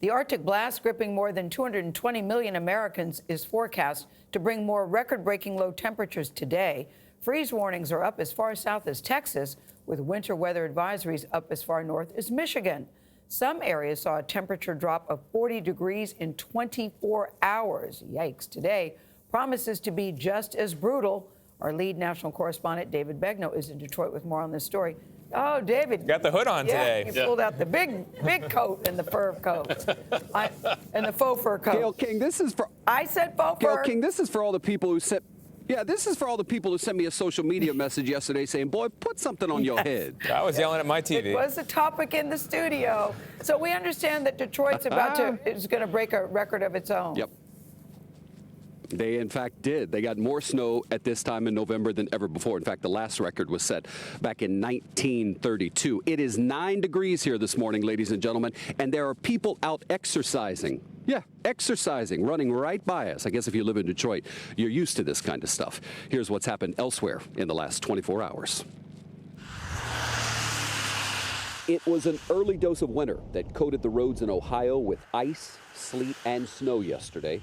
The Arctic blast, gripping more than 220 million Americans, is forecast to bring more record-breaking low temperatures today. Freeze warnings are up as far south as Texas, with winter weather advisories up as far north as Michigan. Some areas saw a temperature drop of 40 degrees in 24 hours. Yikes. Today promises to be just as brutal. Our lead national correspondent, David Begnaud, is in Detroit with more on this story. Oh, David. Got the hood on today. You pulled out the big coat and the fur coat. And the faux fur coat. Gayle King, this is for... I said faux fur. Gayle King, this is for all the people who sent... Yeah, this is for all the people who sent me a social media message yesterday saying, boy, put something on your head. I was yelling at my TV. It was a topic in the studio. So we understand that Detroit's is going to break a record of its own. Yep. They, in fact, did. They got more snow at this time in November than ever before. In fact, the last record was set back in 1932. It is 9 degrees here this morning, ladies and gentlemen, and there are people out exercising. Yeah, exercising, running right by us. I guess if you live in Detroit, you're used to this kind of stuff. Here's what's happened elsewhere in the last 24 hours. It was an early dose of winter that coated the roads in Ohio with ice, sleet, and snow yesterday,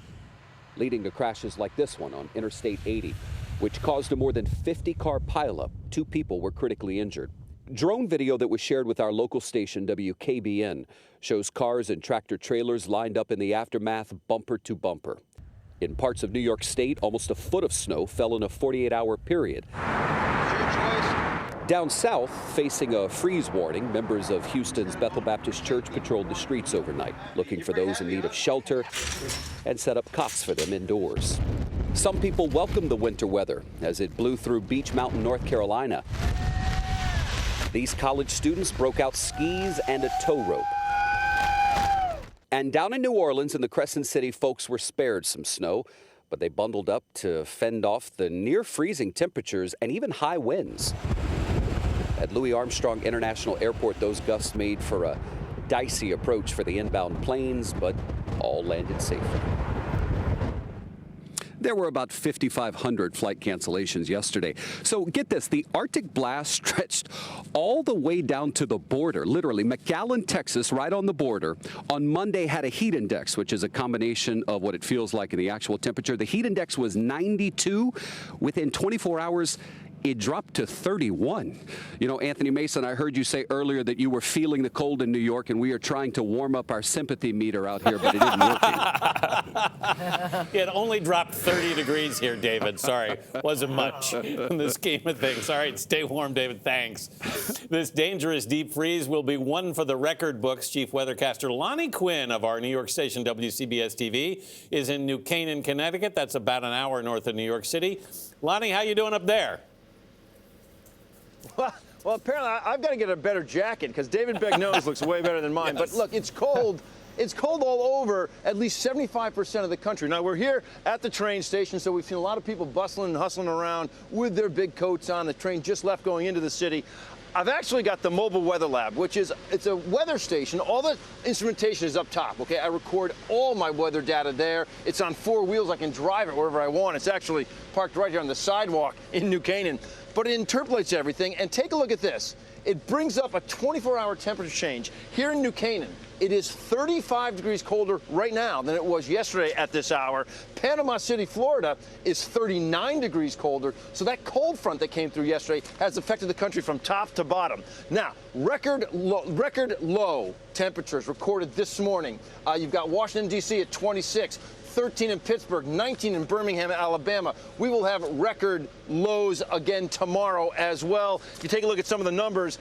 leading to crashes like this one on Interstate 80, which caused a more than 50-car pileup. 2 people were critically injured. Drone video that was shared with our local station, WKBN, shows cars and tractor trailers lined up in the aftermath, bumper to bumper. In parts of New York State, almost a foot of snow fell in a 48-hour period. Down south, facing a freeze warning, members of Houston's Bethel Baptist Church patrolled the streets overnight, looking for those in need of shelter and set up cots for them indoors. Some people welcomed the winter weather as it blew through Beach Mountain, North Carolina. These college students broke out skis and a tow rope. And down in New Orleans in the Crescent City, folks were spared some snow, but they bundled up to fend off the near freezing temperatures and even high winds. At Louis Armstrong International Airport, those gusts made for a dicey approach for the inbound planes, but all landed safely. There were about 5,500 flight cancellations yesterday. So get this, the Arctic blast stretched all the way down to the border, literally. McAllen, Texas, right on the border, on Monday had a heat index, which is a combination of what it feels like in the actual temperature. The heat index was 92. Within 24 hours, it dropped to 31. You know, Anthony Mason, I heard you say earlier that you were feeling the cold in New York, and we are trying to warm up our sympathy meter out here, but it isn't working. It only dropped 30 degrees here, David. Sorry, wasn't much in the scheme of things. All right, stay warm, David. Thanks. This dangerous deep freeze will be one for the record books. Chief weathercaster Lonnie Quinn of our New York station WCBS TV is in New Canaan, Connecticut. That's about an hour north of New York City. Lonnie, how you doing up there? Well, apparently I've got to get a better jacket because David Begnaud's looks way better than mine. Yes. But look, it's cold. It's cold all over at least 75% of the country. Now, we're here at the train station, so we've seen a lot of people bustling and hustling around with their big coats on. The train just left going into the city. I've actually got the mobile weather lab, which is, it's a weather station. All the instrumentation is up top, okay? I record all my weather data there. It's on 4 wheels. I can drive it wherever I want. It's actually parked right here on the sidewalk in New Canaan. But it interpolates everything. And take a look at this. It brings up a 24-hour temperature change. Here in New Canaan, it is 35 degrees colder right now than it was yesterday at this hour. Panama City, Florida is 39 degrees colder. So that cold front that came through yesterday has affected the country from top to bottom. Now, record low temperatures recorded this morning. You've got Washington, D.C. at 26. 13 in Pittsburgh, 19 in Birmingham, Alabama. We will have record lows again tomorrow as well. If you take a look at some of the numbers,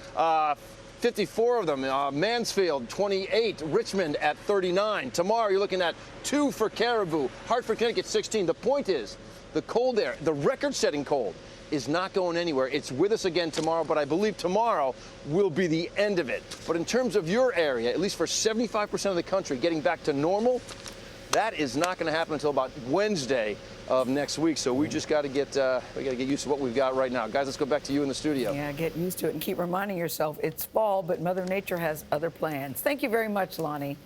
54 of them. Mansfield, 28. Richmond at 39. Tomorrow you're looking at 2 for Caribou. Hartford, Connecticut, 16. The point is, the cold air, the record-setting cold, is not going anywhere. It's with us again tomorrow, but I believe tomorrow will be the end of it. But in terms of your area, at least for 75% of the country, getting back to normal, that is not going to happen until about Wednesday of next week. So we just got to get used to what we've got right now. Guys, let's go back to you in the studio. Yeah, get used to it and keep reminding yourself it's fall, but Mother Nature has other plans. Thank you very much, Lonnie.